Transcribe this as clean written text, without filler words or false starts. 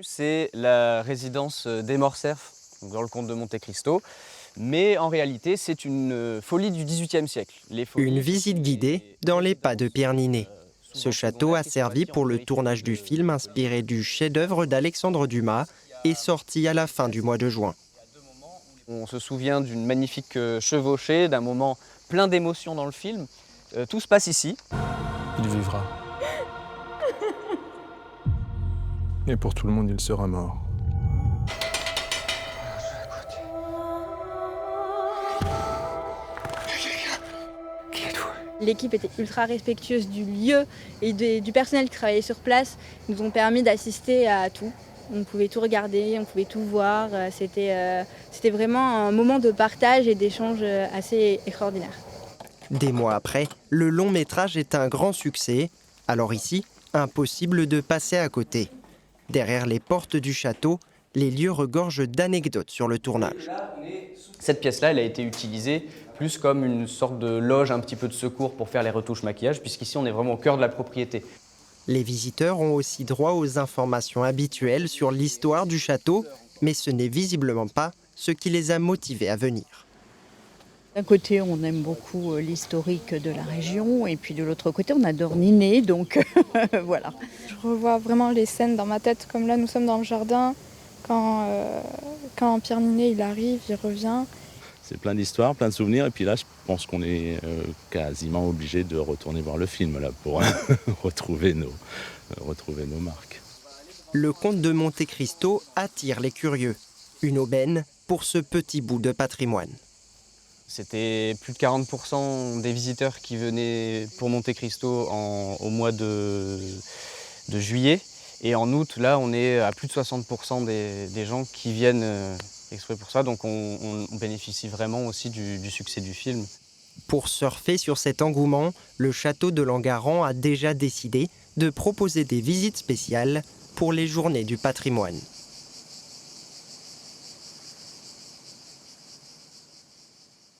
C'est la résidence des Morcerf, dans le comte de Monte Cristo, mais en réalité c'est une folie du XVIIIe siècle. Une visite guidée dans les pas de Pierre Ninet. Ce château a servi pour le tournage du film inspiré du chef-d'œuvre d'Alexandre Dumas et sorti à la fin du mois de juin. On se souvient d'une magnifique chevauchée, d'un moment plein d'émotions dans le film. Tout se passe ici. Il vivra. Et pour tout le monde, il sera mort. L'équipe était ultra respectueuse du lieu et du personnel qui travaillait sur place. Ils nous ont permis d'assister à tout. On pouvait tout regarder, on pouvait tout voir. C'était vraiment un moment de partage et d'échange assez extraordinaire. Des mois après, le long métrage est un grand succès. Alors ici, impossible de passer à côté. Derrière les portes du château, les lieux regorgent d'anecdotes sur le tournage. Cette pièce-là, elle a été utilisée plus comme une sorte de loge, un petit peu de secours pour faire les retouches maquillage, puisqu'ici on est vraiment au cœur de la propriété. Les visiteurs ont aussi droit aux informations habituelles sur l'histoire du château, mais ce n'est visiblement pas ce qui les a motivés à venir. D'un côté, on aime beaucoup l'historique de la région, et puis de l'autre côté, on adore Ninet, donc voilà. Je revois vraiment les scènes dans ma tête, comme là, nous sommes dans le jardin, quand Pierre Ninet il arrive, il revient. C'est plein d'histoires, plein de souvenirs, et puis là, je pense qu'on est quasiment obligé de retourner voir le film là, pour retrouver nos marques. Le comte de Monte Cristo attire les curieux. Une aubaine pour ce petit bout de patrimoine. C'était plus de 40% des visiteurs qui venaient pour Monte Cristo au mois de juillet. Et en août, là, on est à plus de 60% des gens qui viennent exprès pour ça. Donc on bénéficie vraiment aussi du succès du film. Pour surfer sur cet engouement, le château de Langaran a déjà décidé de proposer des visites spéciales pour les journées du patrimoine.